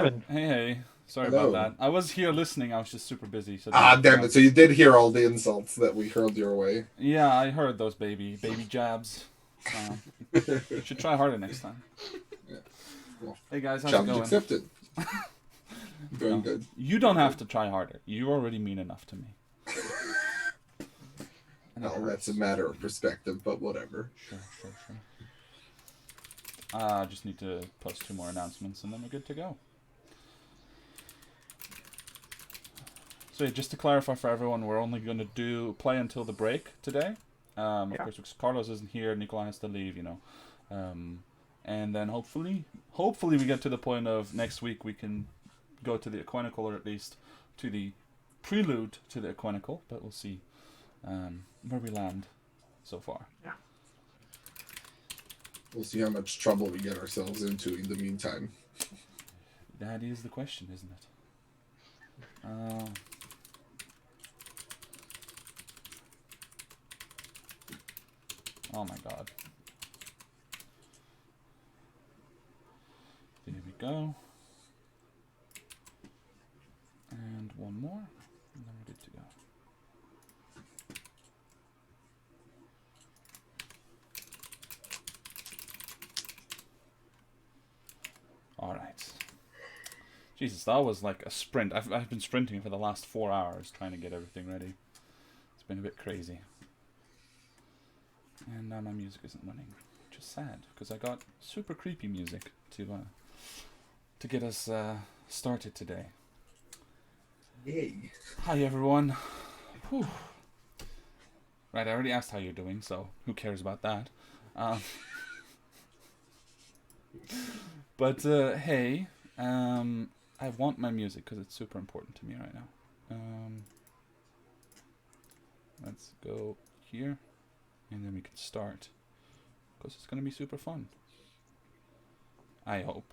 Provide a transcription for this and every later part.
Hey, hey. Sorry about Hello. that. I was here listening. I was just super busy, so didn't Ah, get to damn it. So answer. you did hear all the insults that we hurled your way. Yeah, I heard those baby jabs. Uh, should try harder next time. Yeah. Well, Hey guys, how's it challenge going? accepted. Going No, good. you don't Going have good. to try harder. You already mean enough to me, and it Well, that's a hurts. matter of perspective, but whatever. Sure, sure, sure. I just need to post two more announcements, and then we're good to go. So yeah, just to clarify for everyone, we're only going to do play until the break today. Of Yeah. course, because Carlos isn't here, Nikolai has to leave, um, and then hopefully we get to the point of next week we can go to the Equinical, or at least to the prelude to the Equinical, but we'll see where we land so far. Yeah. We'll see how much trouble we get ourselves into in the meantime. That is the question, isn't it? Uh, oh my god. There we go. And one more, and then we're good to go. Alright. Jesus, that was like a sprint. I've been sprinting for the last 4 hours trying to get everything ready. It's been a bit crazy. And now my music isn't running, which is sad because I got super creepy music to get us started today. Yay. Hi everyone. Whew. Right, I already asked how you're doing, so who cares about that? Um, but hey, I want my music because it's super important to me right now. Let's go here, and then we can start because it's gonna be super fun. I hope.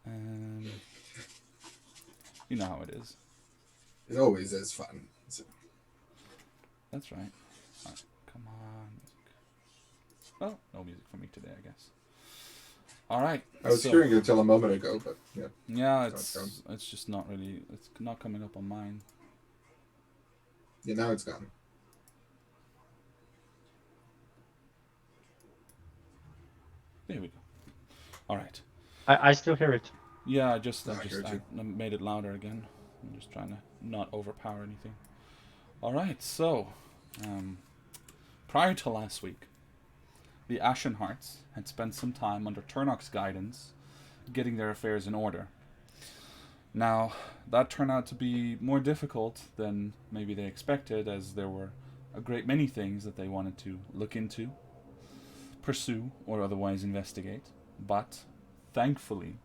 um, you know how it is. It always is fun. So, That's right. Alright, come on, music. Oh, no music for me today, I guess. All right, I was so hearing it until a moment ago, but yeah, yeah, now it's gone. it's just not really. It's not coming up on mine. Yeah, now it's gone. There we go. All right. I still hear it. Yeah, Oh, I heard I you. made it louder again. I'm just trying to not overpower anything. All right, so um, prior to last week, the Ashen Hearts had spent some time under Turnok's guidance, getting their affairs in order. Now, that turned out to be more difficult than maybe they expected, as there were a great many things that they wanted to look into, pursue, or otherwise investigate. But thankfully,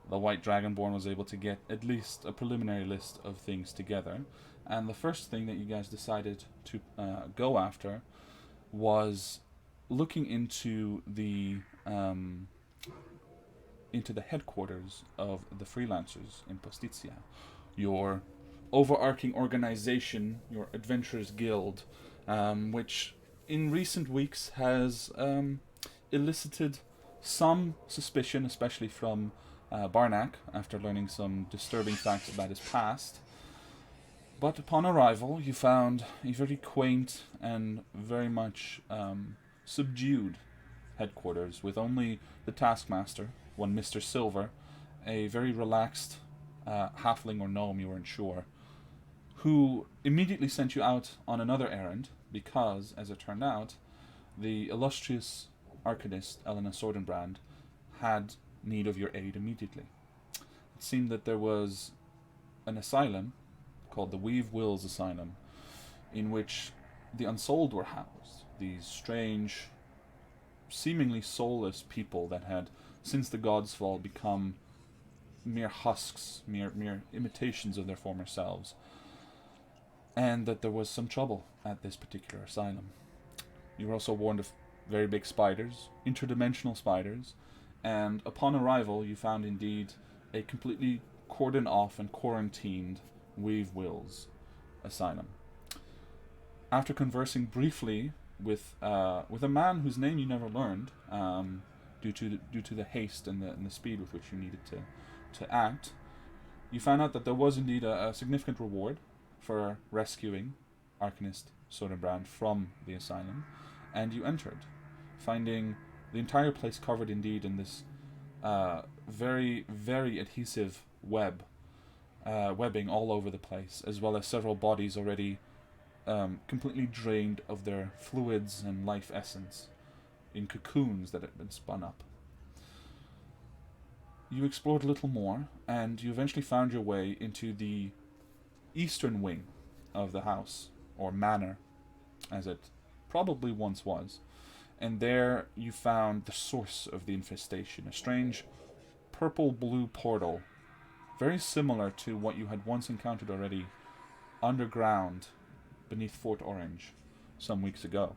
the White Dragonborn was able to get at least a preliminary list of things together. And the first thing that you guys decided to go after was looking into the headquarters of the freelancers in Postizia, your overarching organization, your adventurers guild, which in recent weeks has elicited some suspicion, especially from Barnack, after learning some disturbing facts about his past. But upon arrival, you found a very quaint and very much subdued headquarters with only the taskmaster, one Mr. Silver, a very relaxed halfling or gnome, you weren't sure, who immediately sent you out on another errand because, as it turned out, the illustrious arcanist Elena Sordenbrand had need of your aid immediately. It seemed that there was an asylum called the Weave Wills Asylum in which the unsouled were housed. These strange, seemingly soulless people that had, since the gods' fall, become mere husks, mere imitations of their former selves, and that there was some trouble at this particular asylum. You were also warned of very big spiders, interdimensional spiders, and upon arrival, you found indeed a completely cordoned off and quarantined Weave Wills asylum. After conversing briefly with a man whose name you never learned, due to the haste and the speed with which you needed to act, you found out that there was indeed a significant reward for rescuing Arcanist Soderbrand from the asylum, and you entered, finding the entire place covered indeed in this very, very adhesive webbing all over the place, as well as several bodies already completely drained of their fluids and life essence in cocoons that had been spun up. You explored a little more, and you eventually found your way into the eastern wing of the house, or manor, as it probably once was. And there you found the source of the infestation, a strange purple-blue portal, very similar to what you had once encountered already underground beneath Fort Orange some weeks ago.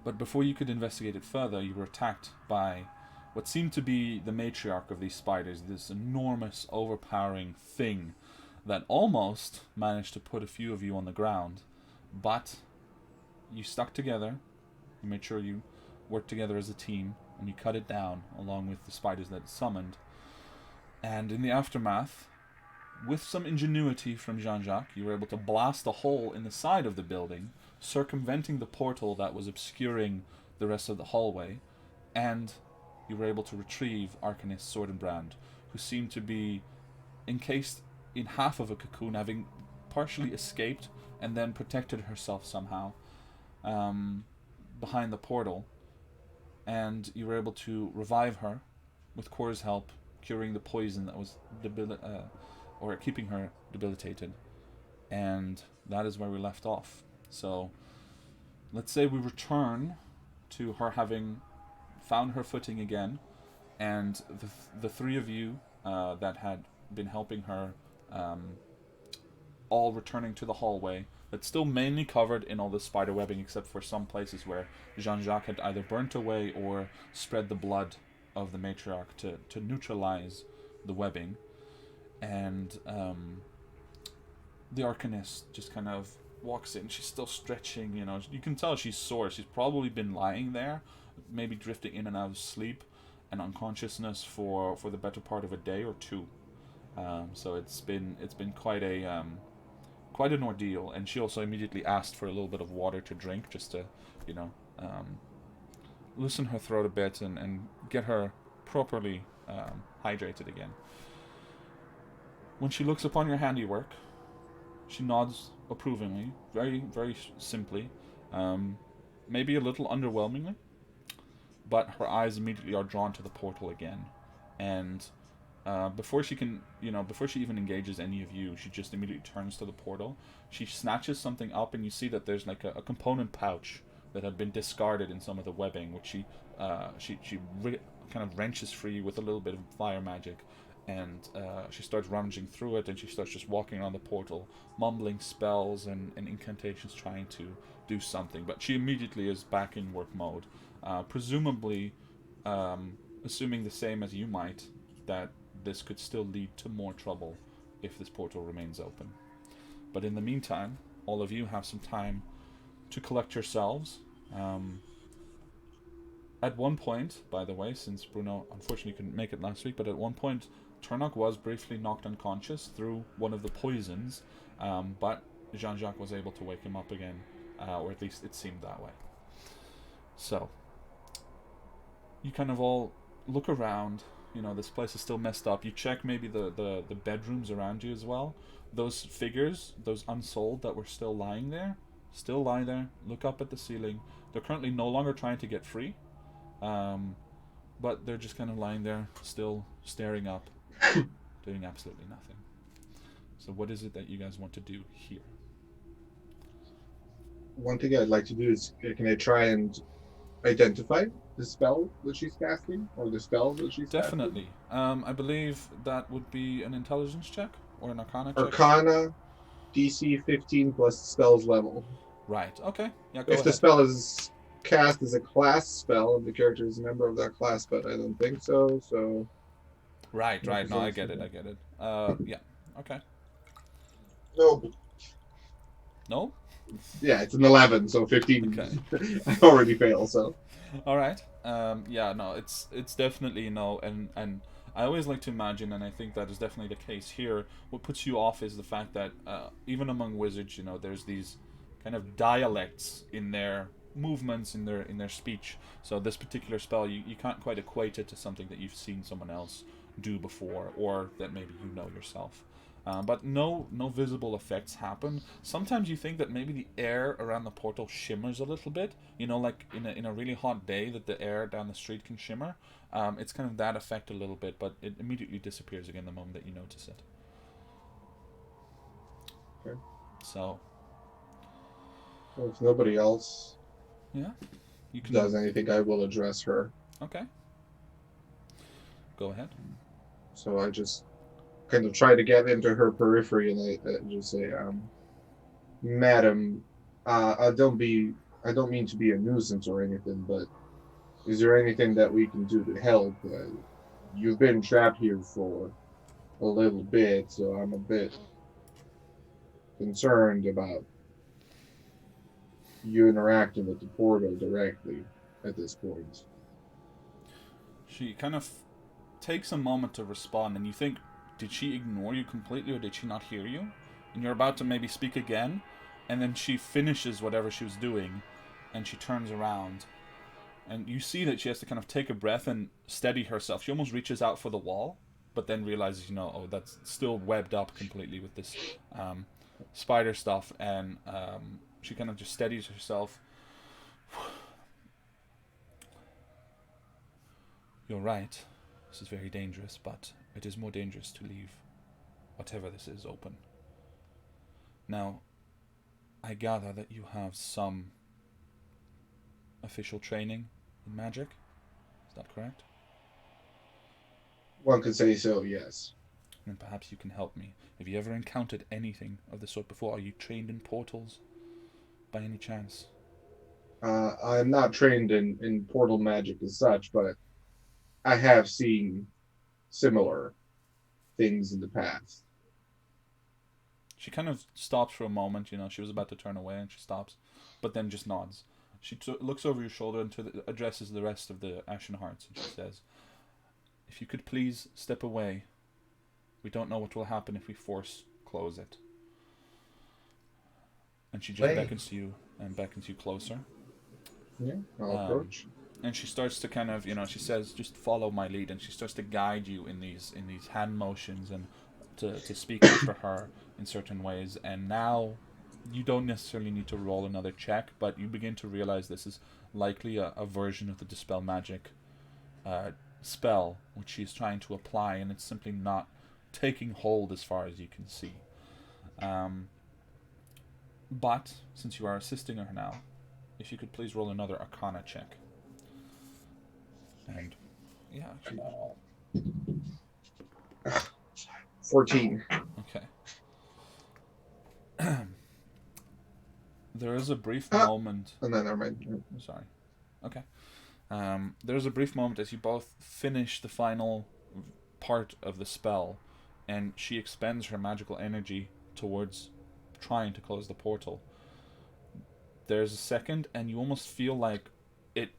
But before you could investigate it further, you were attacked by what seemed to be the matriarch of these spiders, this enormous, overpowering thing that almost managed to put a few of you on the ground. But you stuck together, you made sure you worked together as a team, and you cut it down along with the spiders that it summoned. And in the aftermath, with some ingenuity from Jean-Jacques, you were able to blast a hole in the side of the building, circumventing the portal that was obscuring the rest of the hallway, and you were able to retrieve Arcanist Soderbrand, who seemed to be encased in half of a cocoon, having partially escaped and then protected herself somehow behind the portal. And you were able to revive her with Kor's help, curing the poison that was or keeping her debilitated. And that is where we left off. So let's say we return to her having found her footing again, and the three of you that had been helping her all returning to the hallway that's still mainly covered in all the spider webbing, except for some places where Jean-Jacques had either burnt away or spread the blood of the matriarch to neutralize the webbing. And the Arcanist just kind of walks in. She's still stretching, you can tell she's sore. She's probably been lying there, maybe drifting in and out of sleep and unconsciousness for the better part of a day or two. So it's been quite an ordeal. And she also immediately asked for a little bit of water to drink, just to loosen her throat a bit and get her properly hydrated again. When she looks upon your handiwork, she nods approvingly, very, very simply, maybe a little underwhelmingly, but her eyes immediately are drawn to the portal again. And before she even engages any of you, she just immediately turns to the portal. She snatches something up, and you see that there's like a component pouch that had been discarded in some of the webbing, which she kind of wrenches free with a little bit of fire magic. And she starts rummaging through it, and she starts just walking around the portal, mumbling spells and incantations, trying to do something. But she immediately is back in work mode, presumably assuming the same as you might, that this could still lead to more trouble if this portal remains open. But in the meantime, all of you have some time to collect yourselves. At one point, by the way, since Bruno unfortunately couldn't make it last week, but at one point Turnock was briefly knocked unconscious through one of the poisons, but Jean-Jacques was able to wake him up again, or at least it seemed that way. So, you kind of all look around. This place is still messed up. You check maybe the bedrooms around you as well. Those figures, those unsold that were still lying there, still lie there, look up at the ceiling. They're currently no longer trying to get free, but they're just kind of lying there, still staring up, doing absolutely nothing. So what is it that you guys want to do here? One thing I'd like to do is, can I try and identify the spell that she's casting, or the spells that she's Definitely. I believe that would be an intelligence check or an arcana check. Arcana, DC 15 plus spells level. Right. Okay. Yeah. If the spell is cast as a class spell and the character is a member of that class, but I don't think so. So. Right. No, I get it. Yeah. Okay. No. No? Yeah, it's an 11, so 15. Okay. I already fail. So All right. Yeah, no, it's definitely no, and I always like to imagine, and I think that is definitely the case here. What puts you off is the fact that even among wizards, there's these kind of dialects in their movements, in their speech. So this particular spell, you can't quite equate it to something that you've seen someone else do before, or that maybe you know yourself. But no visible effects happen. Sometimes you think that maybe the air around the portal shimmers a little bit. Like in a really hot day, that the air down the street can shimmer. It's kind of that effect a little bit, but it immediately disappears again the moment that you notice it. okay. So Well, if nobody else yeah, you can. does anything, I will address her. Okay, go ahead. So I just kind of try to get into her periphery, and I just say, "Madam, I don't mean to be a nuisance or anything, but is there anything that we can do to help? You've been trapped here for a little bit, so I'm a bit concerned about you interacting with the portal directly at this point." She kind of takes a moment to respond, and you think, did she ignore you completely, or did she not hear you? And you're about to maybe speak again, and then she finishes whatever she was doing, and she turns around, and you see that she has to kind of take a breath and steady herself. She almost reaches out for the wall, but then realizes, oh, that's still webbed up completely with this um, spider stuff, and she kind of just steadies herself. You're right. This is very dangerous, but it is more dangerous to leave whatever this is open. Now, I gather that you have some official training in magic. Is that correct? One could say so, yes. Then perhaps you can help me. Have you ever encountered anything of the sort before? Are you trained in portals by any chance? I'm not trained in portal magic as such, but I have seen similar things in the past. She kind of stops for a moment. She was about to turn away, and she stops, but then just nods. She looks over your shoulder and addresses the rest of the Ashen Hearts, and she says, "If you could please step away. We don't know what will happen if we force close it." And she just Hey, beckons to you and beckons you closer. yeah, I'll Um, approach. and she starts to kind of, she says, "Just follow my lead," and she starts to guide you in these hand motions, and to speak after her in certain ways. And now you don't necessarily need to roll another check, but you begin to realize this is likely a version of the dispel magic uh, spell which she's trying to apply, and it's simply not taking hold as far as you can see. Um, but since you are assisting her now, if you could please roll another Arcana check. And yeah, actually that will. 14. Okay. There is a brief Ah, moment. and then never mind. Sorry. Okay. There's a brief moment as you both finish the final part of the spell, and she expends her magical energy towards trying to close the portal. There's a second, and you almost feel like it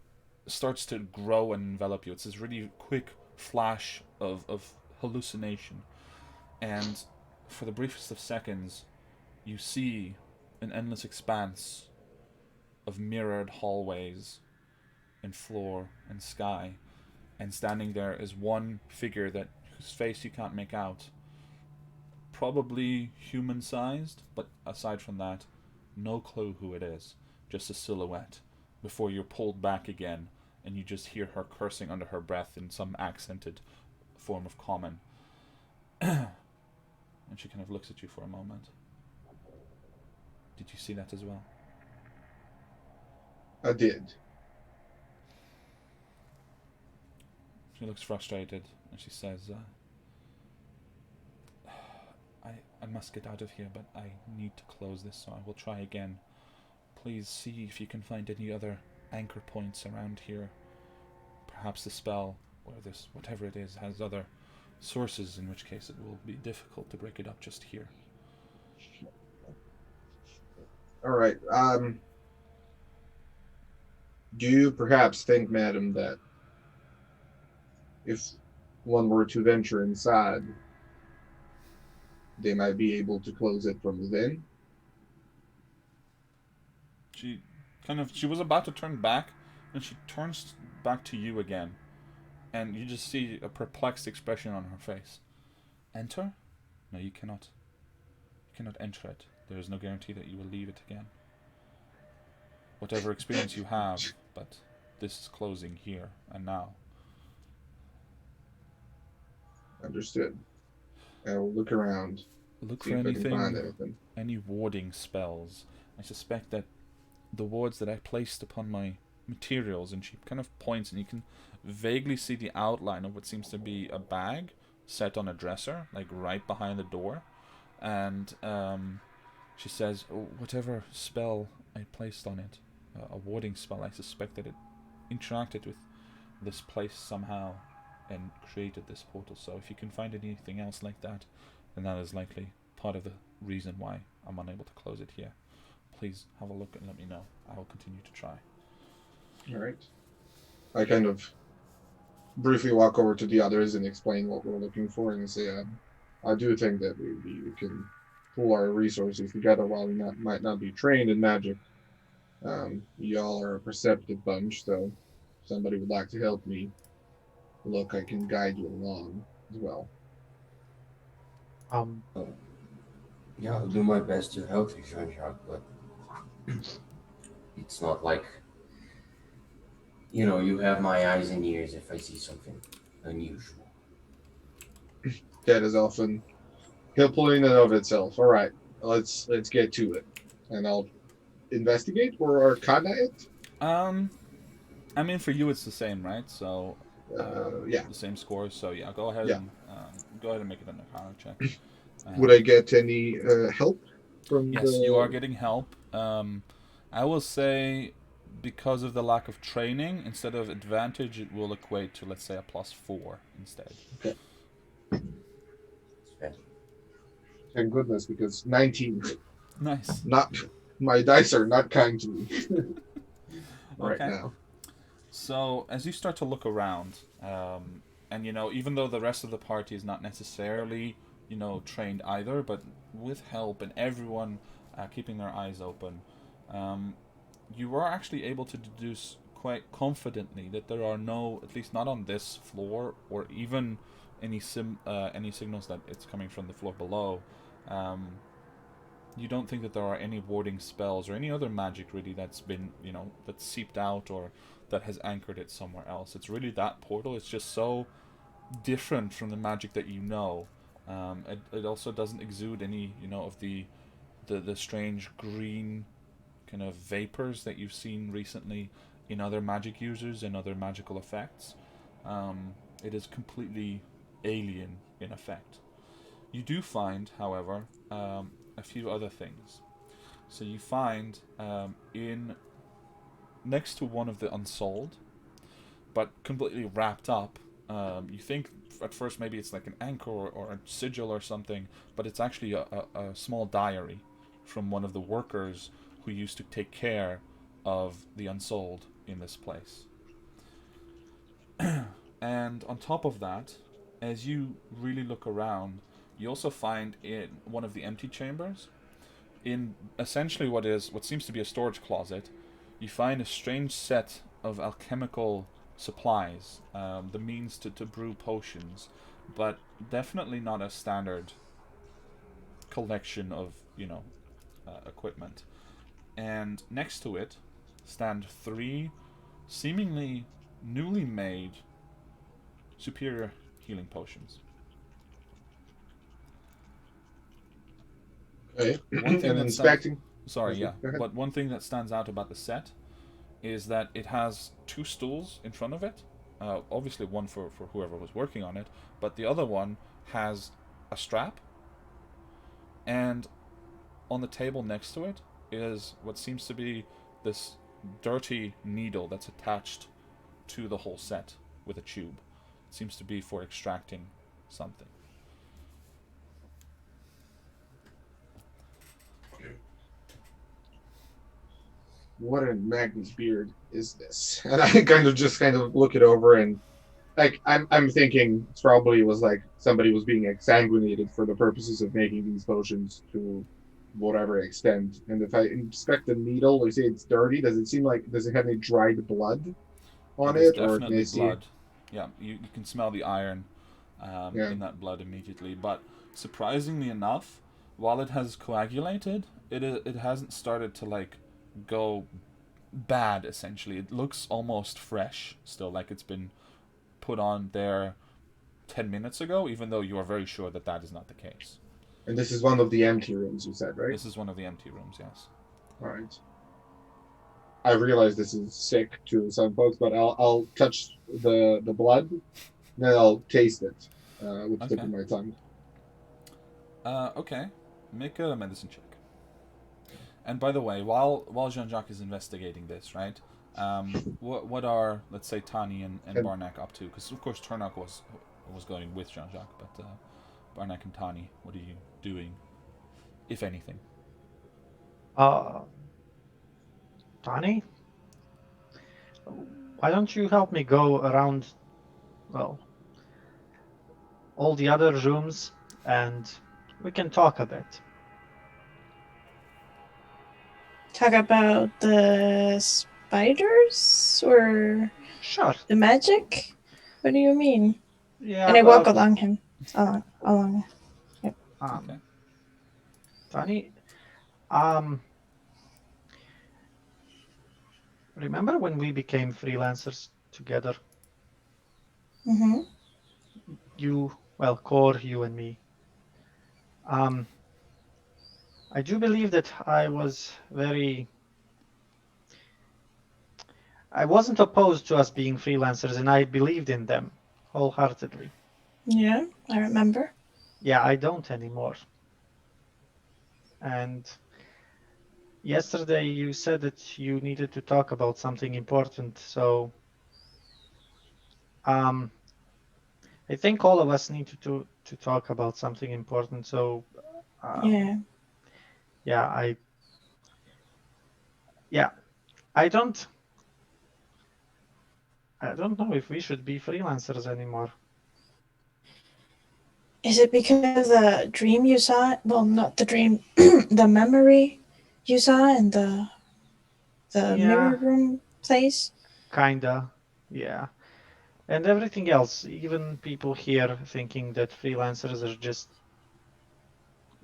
starts to grow and envelop you. It's this really quick flash of hallucination, and for the briefest of seconds, you see an endless expanse of mirrored hallways and floor and sky, and standing there is one figure that whose face you can't make out. Probably human sized, but aside from that, no clue who it is. Just a silhouette. Before you're pulled back again, and you just hear her cursing under her breath in some accented form of common. And she kind of looks at you for a moment. Did you see that as well? I did. She looks frustrated, and she says, I must get out of here, but I need to close this, so I will try again. Please see if you can find any other anchor points around here. Perhaps the spell, or this, whatever it is, has other sources, in which case it will be difficult to break it up just here. All right. Do you perhaps think, madam, that if one were to venture inside, they might be able to close it from within? She she was about to turn back, and she turns back to you again, and you just see a perplexed expression on her face. Enter? No, you cannot. You cannot enter it. There is no guarantee that you will leave it again. Whatever experience you have, but this is closing here and now. Understood. I'll look around, Look see for if I can find anything, anything. any warding spells. I suspect that the wards that I placed upon my materials, and she kind of points, and you can vaguely see the outline of what seems to be a bag set on a dresser, like right behind the door. And she says, "Oh, whatever spell I placed on it, a warding spell, I suspect that it interacted with this place somehow and created this portal. So if you can find anything else like that, then that is likely part of the reason why I'm unable to close it here. Please have a look and let me know. I will continue to try." All right. I kind of briefly walk over to the others and explain what we're looking for and say, I do think that we can pool our resources together while we might not be trained in magic. Y'all are a perceptive bunch, so if somebody would like to help me, look, I can guide you along as well. Um, yeah, I'll do my best to help you, Jean-Jacques, but it's not like, you have my eyes and ears if I see something unusual. That is often helpful in and of itself. All right, let's get to it, and I'll investigate or arcana it. Um, I mean, for you it's the same, right? So, Yeah, the same scores. So yeah, go ahead yeah. and make it an Arcana check. Would I Um, get any help from yes, you are the? getting help. I will say, because of the lack of training, instead of advantage, it will equate to, let's say, a +4 instead. Okay, It's bad. thank goodness, because 19. Nice. Not my dice are not kind to me right Okay. now. So as you start to look around, and even though the rest of the party is not necessarily, trained either, but with help and everyone keeping their eyes open, um, you are actually able to deduce quite confidently that there are no, at least not on this floor, or even any signals that it's coming from the floor below. Um, you don't think that there are any warding spells or any other magic really that's been, that's seeped out or that has anchored it somewhere else. It's really that portal. It's just so different from the magic that you know. It also doesn't exude any, of the strange green kind of vapors that you've seen recently in other magic users and other magical effects. It is completely alien in effect. You do find, however, a few other things. So you find in next to one of the unsold, but completely wrapped up. You think at first maybe it's like an anchor or a sigil or something, but it's actually a small diary from one of the workers who used to take care of the unsold in this place. And on top of that, as you really look around, you also find in one of the empty chambers, in essentially what seems to be a storage closet, you find a strange set of alchemical supplies, the means to brew potions, but definitely not a standard collection of equipment. And next to it stand three seemingly newly made superior healing potions. Okay, One thing and that stands inspecting. sorry, Okay, yeah, go ahead. but one thing that stands out about the set is that it has two stools in front of it. Obviously, one for whoever was working on it, but the other one has a strap, and on the table next to it is what seems to be this dirty needle that's attached to the whole set with a tube. It seems to be for extracting something. what in Magnus beard is this? And I kind of look it over and like I'm thinking it probably was like somebody was being exsanguinated for the purposes of making these potions to whatever extent. And if I inspect the needle, or say it's dirty, does it have any dried blood on It is it, or can I definitely see? blood. Yeah, you can smell the iron Yeah, in that blood immediately. But surprisingly enough, while it has coagulated, it hasn't started to like go bad. Essentially, it looks almost fresh still, like it's been put on there 10 minutes ago. Even though you are very sure that that is not the case. and this is one of the empty rooms you said, right? This is one of the empty rooms. Yes. All right. I realize this is sick to some folks, but I'll touch the blood, then I'll taste it with the tip Okay. of my tongue. Okay. Make a medicine check. And by the way, while Jean Jacques is investigating this, right? What are, let's say, Tani and And Barnack up to? Because of course Turnock was going with Jean Jacques, but Barnack and Tani, what are you doing, if anything? Uh, Tani, why don't you help me go around, well, all the other rooms and we can talk a bit. Talk about the spiders or Sure. the magic? What do you mean? Yeah, And I walk but along him. Along. Okay. Tani, remember when we became freelancers together? Mm-hmm. Core, you and me. I do believe that I wasn't opposed to us being freelancers, and I believed in them wholeheartedly. Yeah, I remember. Yeah, I don't anymore. And yesterday you said that you needed to talk about something important, so I think all of us need to talk about something important. So Yeah. yeah, yeah, I don't I don't know if we should be freelancers anymore. Is it because of the dream you saw? Well, not the dream, the memory you saw in the Yeah, mirror room place? kinda. Yeah. And everything else, even people here thinking that freelancers are just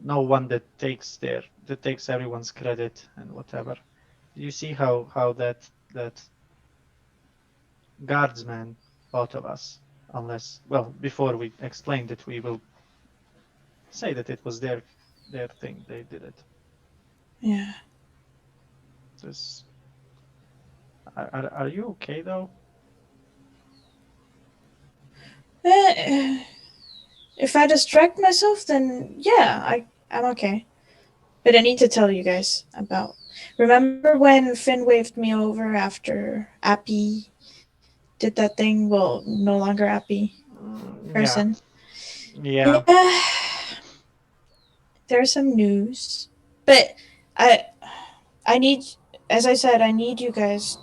no one that takes everyone's credit and whatever. You see how that guardsman thought of us, unless before we explained it, we will say that it was their thing. They did it. Yeah. This are you okay though? If I distract myself, then yeah, I'm okay. But I need to tell you guys about. Remember when Finn waved me over after Appy did that thing? Well, no longer Appy Yeah, person. yeah, Yeah, there's some news, but I I need, as I said, I need you guys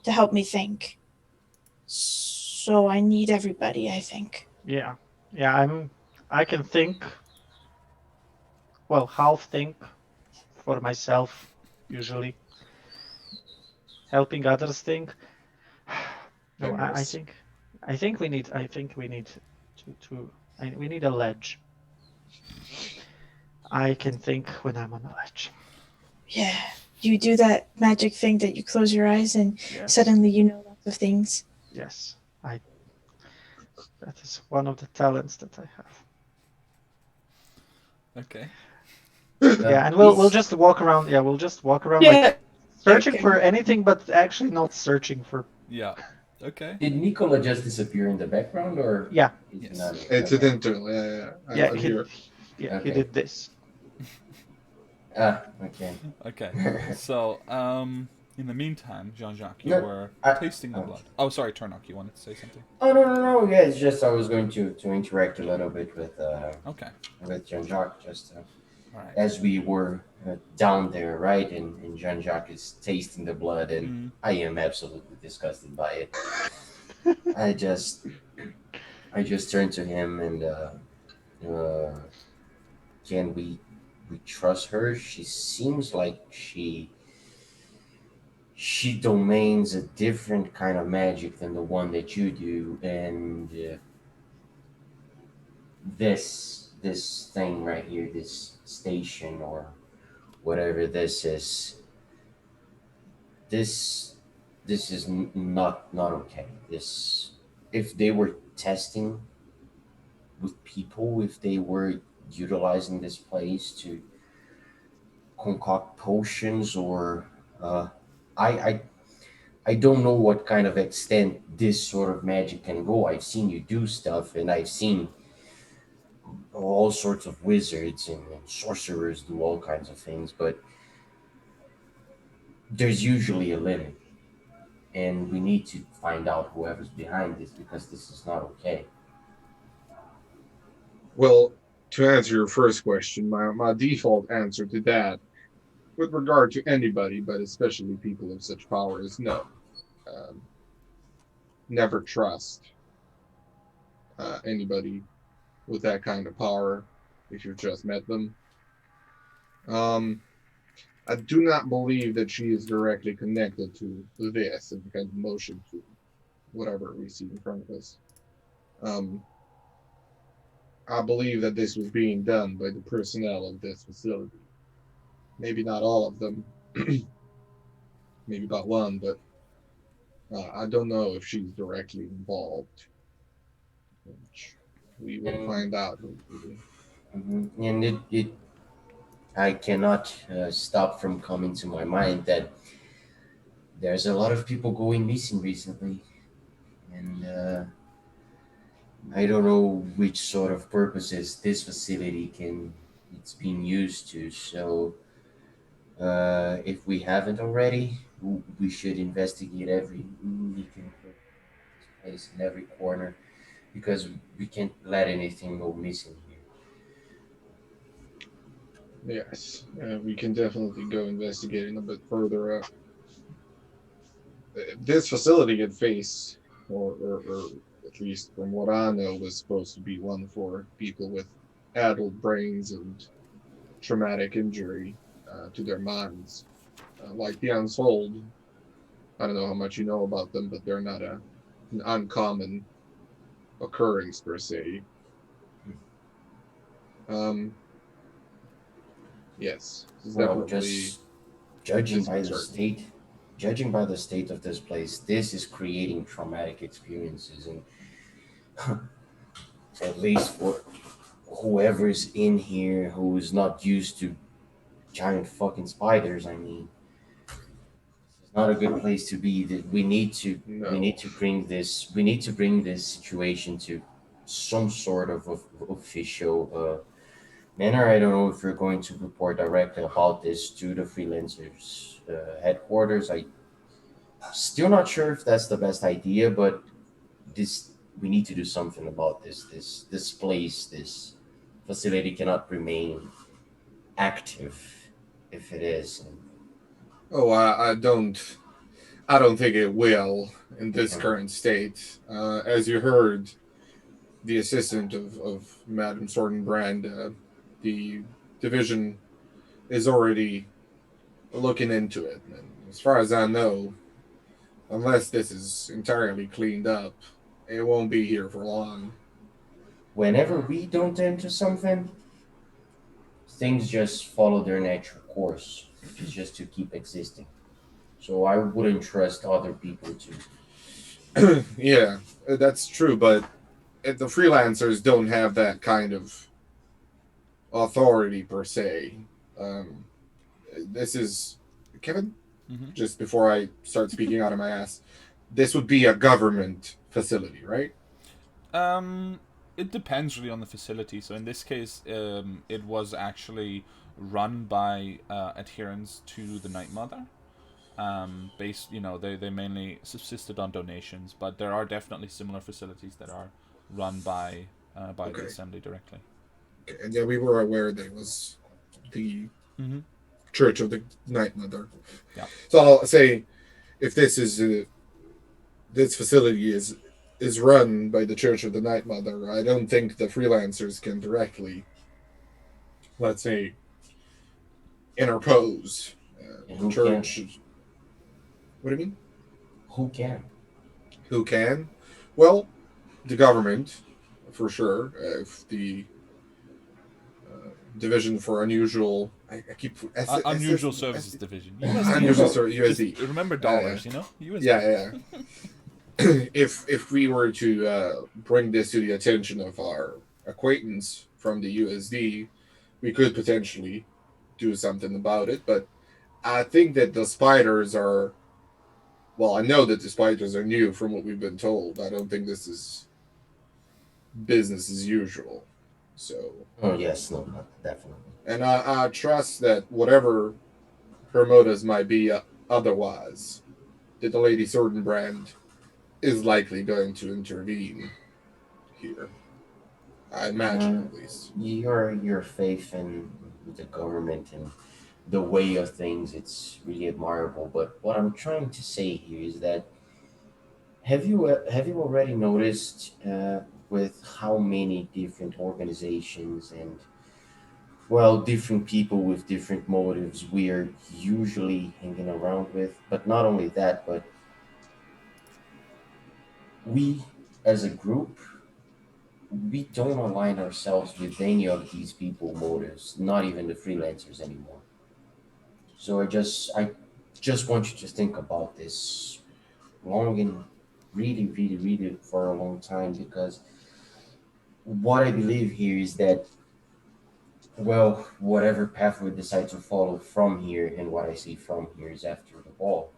to help me think. So I need everybody. I think. yeah, yeah. I can think, half think for myself usually. Helping others think. No, generous. I think we need we need a ledge. I can think when I'm on a ledge. Yeah, you do that magic thing that you close your eyes and Yes, suddenly you know lots of things. yes. I That is one of the talents that I have. Okay. Yeah, and we'll Is just walk around. Yeah, we'll just walk around like Yeah. searching Okay. for anything, but actually not searching for. Yeah. Okay. did Nicola just disappear in the background, or Yeah, is he Yes. not? It's Okay. internal. Yeah. yeah. I'm here. He Okay. did this. Okay. Okay. So, in the meantime, Jean-Jacques, you No, were I, tasting the oh. blood. Oh, sorry, Turnock, you wanted to say something? Oh, no. Yeah, it's just I was going to interact a little bit with Okay. Jean Jacques. Just Right. as we were down there, right? And Jean Jacques is tasting the blood, and Mm. I am absolutely disgusted by it. I just I just turned to him and uh, can we trust her? She seems like she domains a different kind of magic than the one that you do, and this thing right here, this station or whatever this is, this this is not okay. This if they were testing with people, if they were utilizing this place to concoct potions or uh, I I I don't know what kind of extent this sort of magic can go. I've seen you do stuff, and I've seen all sorts of wizards and sorcerers do all kinds of things, but there's usually a limit, and we need to find out whoever's behind this because this is not okay. Well, to answer your first question, my default answer to that, with regard to anybody, but especially people of such power, is no. Um, Never trust anybody with that kind of power if you've just met them. Um, I do not believe that she is directly connected to this and kind of motion to whatever we see in front of us. Um, I believe that this was being done by the personnel of this facility. Maybe not all of them, maybe about one, but I don't know if she's directly involved. Which we will And find out hopefully. and it I cannot stop from coming to my mind that there's a lot of people going missing recently, and I don't know which sort of purposes this facility can it's being used to. So if we haven't already, we should investigate every nook and cranny of this place in every corner because we can't let anything go missing here. Yes, we can definitely go investigating a bit further. This facility had faced, or at least from what I know, was supposed to be one for people with addled brains and traumatic injury to their minds. Like the Unsold, I don't know how much you know about them, but they're not an uncommon occurrence per se. Um, yes, this is Well, definitely just a judging by the disconcert. state, judging by the state of this place, this is creating traumatic experiences, and at least for whoever's in here who is not used to giant fucking spiders, I mean, it's not a good place to be. That we No. need to bring this we need to bring this situation to some sort of official manner. I don't know if you're going to report directly about this to the freelancers headquarters. I still not sure if that's the best idea, but this we need to do something about this place. This facility cannot remain active if it is. Oh, I don't think it will in this And current state. As you heard, the assistant of Madame Sortenbrand, the division is already looking into it. And as far as I know, unless this is entirely cleaned up, it won't be here for long. whenever we don't enter something, things just follow their natural course. It's just to keep existing. So I wouldn't trust other people Yeah, that's true, but the freelancers don't have that kind of authority per se. Um, this is Kevin. Mm-hmm. Just before I start speaking out of my ass, this would be a government facility, right? Um, it depends really on the facility. So in this case, it was actually run by adherents to the Night Mother. Based, they mainly subsisted on donations, but there are definitely similar facilities that are run by the Okay. assembly directly. Okay. And yeah, we were aware that it was the Mm-hmm. Church of the Night Mother. Yeah. So I'll say, if this facility is run by the Church of the Night Mother, I don't think the freelancers can directly, let's say, interpose. And The who can? church. What do you mean? Who can? Who can? Well, the government, for sure. If the Division for Unusual, I keep Unusual Services Division. USD. Unusual Sir Just USD. remember Uh, dollars, you know? USD. yeah, yeah. If we were to bring this to the attention of our acquaintance from the USD, we could potentially do something about it. But I think that the spiders are. Well, I know that the spiders are new from what we've been told. I don't think this is business as usual. So, Oh yes, no, not definitely. and I trust that whatever her motives might be otherwise, that the Lady Sordenbrand is likely going to intervene here. I imagine, Uh, at least. your faith in the government and the way of things, it's really admirable. But what I'm trying to say here is that have you already noticed with how many different organizations and well different people with different motives we're usually hanging around with? But not only that, but we as a group we don't align ourselves with any of these people motives, not even the freelancers anymore. So I just want you to think about this long and really, really, really for a long time because what I believe here is that well, whatever path we decide to follow from here and what I see from here is after the ball.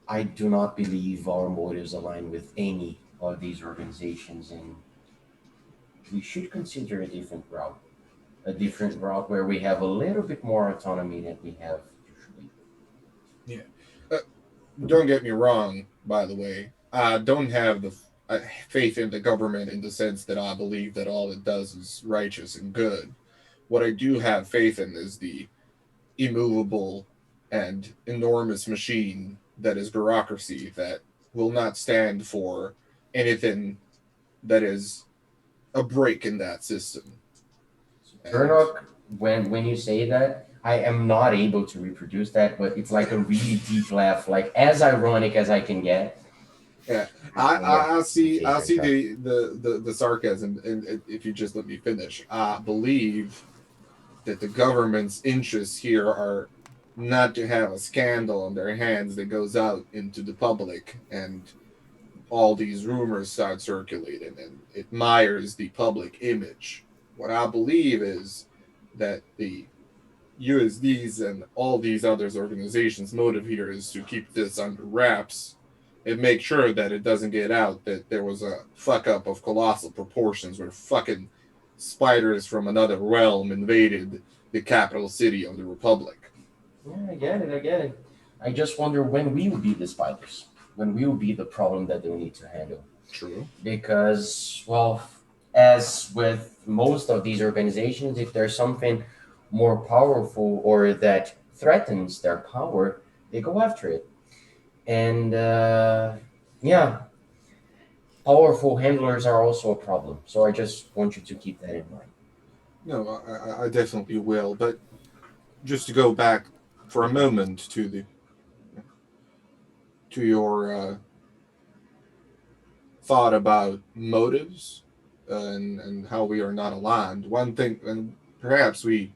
I do not believe our motives align with any of these organizations and we should consider a different route where we have a little bit more autonomy than we have usually. Yeah. Uh, don't get me wrong, by the way. I don't have the faith in the government in the sense that I believe that all it does is righteous and good. What I do have faith in is the immovable and enormous machine that is bureaucracy that will not stand for anything that is a break in that system. So And Turnock, when you say that, I am not able to reproduce that, but it's like a really deep laugh, like as ironic as I can get. yeah, Yeah. Okay, I John see John. the sarcasm, and if you just let me finish, I believe that the government's interests here are not to have a scandal on their hands that goes out into the public and all these rumors start circulating and it mires the public image. What I believe is that the USDs and all these other organizations' motive here is to keep this under wraps and make sure that it doesn't get out that there was a fuck up of colossal proportions where fucking spiders from another realm invaded the capital city of the Republic. Yeah, I get it. I get it. I just wonder when we will be the spiders, when we will be the problem that they need to handle. True. Because, well, as with most of these organizations, if there's something more powerful or that threatens their power, they go after it. And yeah, powerful handlers are also a problem. So I just want you to keep that in mind. No, I definitely will. But just to go back for a moment to your thought about motives and how we are not aligned. One thing, and perhaps we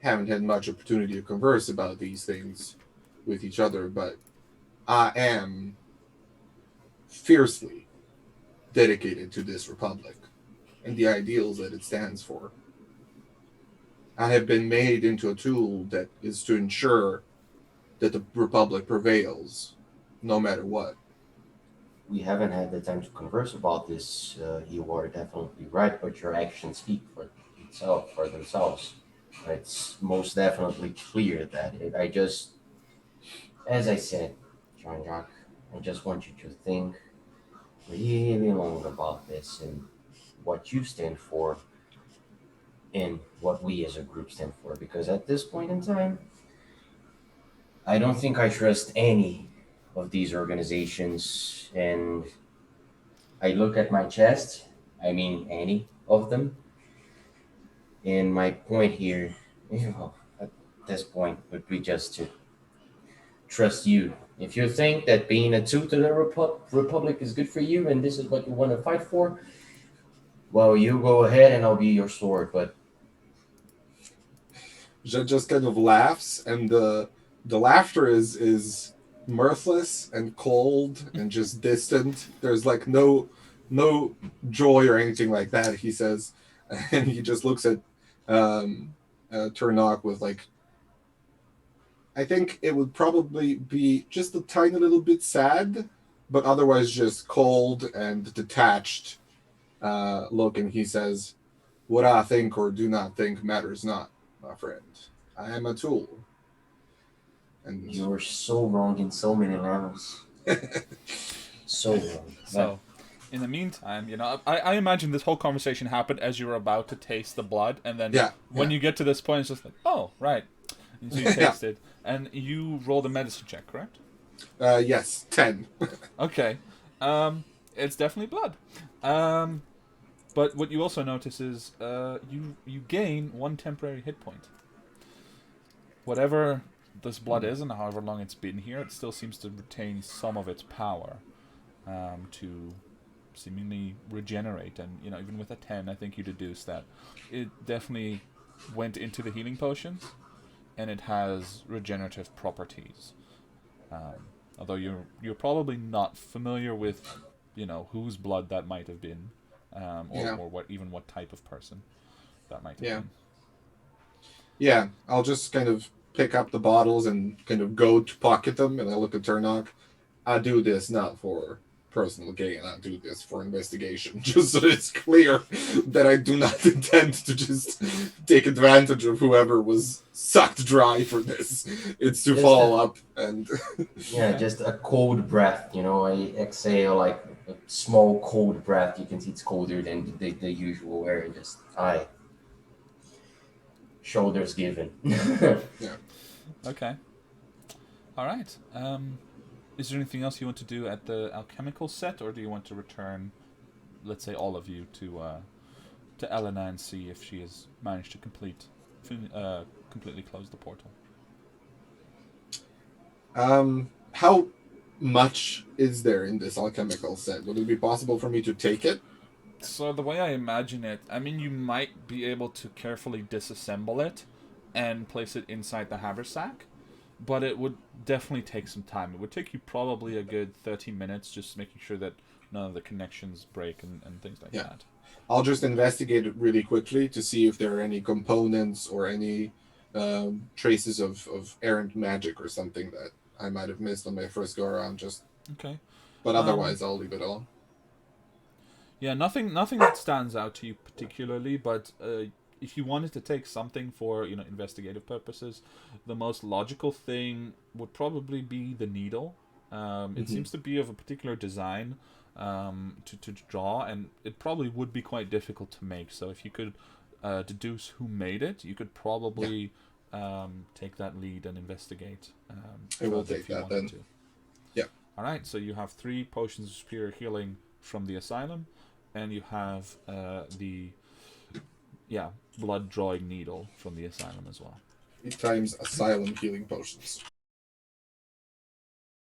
haven't had much opportunity to converse about these things with each other, but I am fiercely dedicated to this republic and the ideals that it stands for. I have been made into a tool that is to ensure that the republic prevails no matter what. We haven't had the time to converse about this. You are definitely right, but your actions speak for themselves. It's most definitely clear that I just, as I said, John Jock, I just want you to think really long about this and what you stand for in what we as a group stand for. Because at this point in time, I don't think I trust any of these organizations. And I look at my chest, I mean, any of them. And my point here, at this point, would be just to trust you. If you think that being a two to the Republic is good for you and this is what you want to fight for, well, you go ahead and I'll be your sword. But Just kind of laughs, and the laughter is mirthless and cold and just distant. There's like no joy or anything like that. He says, and he just looks at Turnock with like, I think it would probably be just a tiny little bit sad, but otherwise just cold and detached look. And he says, "What I think or do not think matters not, my friend. I am a tool." And you're so wrong in so many levels. So wrong. So, in the meantime, I imagine this whole conversation happened as you were about to taste the blood, and then when you get to this point, it's just like, oh, right. And so you taste it, and you rolled a medicine check, correct? Yes, 10. Okay. It's definitely blood. But what you also notice is you gain 1 temporary hit point. Whatever this blood is, and however long it's been here, it still seems to retain some of its power to seemingly regenerate. And even with a 10, I think you deduce that it definitely went into the healing potions, and it has regenerative properties. Although you're probably not familiar with whose blood that might have been, or what type of person that might have been. Yeah, I'll just kind of pick up the bottles and kind of go to pocket them, and I look at Turnock. I do this not for personal gain. I do this for investigation, just so it's clear that I do not intend to just take advantage of whoever was sucked dry for this. It's to follow up and yeah, just a cold breath. I exhale like a small cold breath. You can see it's colder than the usual air, and just shoulders given. yeah. Okay. All right. Is there anything else you want to do at the alchemical set, or do you want to return, let's say, all of you to Elena and see if she has managed to completely close the portal? How much is there in this alchemical set? Would it be possible for me to take it? So the way I imagine it, you might be able to carefully disassemble it and place it inside the haversack, but it would definitely take some time. It would take you probably a good 30 minutes just making sure that none of the connections break and things like that. I'll just investigate it really quickly to see if there are any components or any traces of errant magic or something that I might have missed on my first go around. Okay. But otherwise, I'll leave it alone. Yeah, nothing that stands out to you particularly, but if you wanted to take something for investigative purposes, the most logical thing would probably be the needle. It seems to be of a particular design to draw, and it probably would be quite difficult to make. So if you could deduce who made it, you could probably take that lead and investigate. I will take that then. Yeah. All right. So you have 3 potions of superior healing from the asylum, and you have the blood drawing needle from the asylum as well. 8 times asylum healing potions.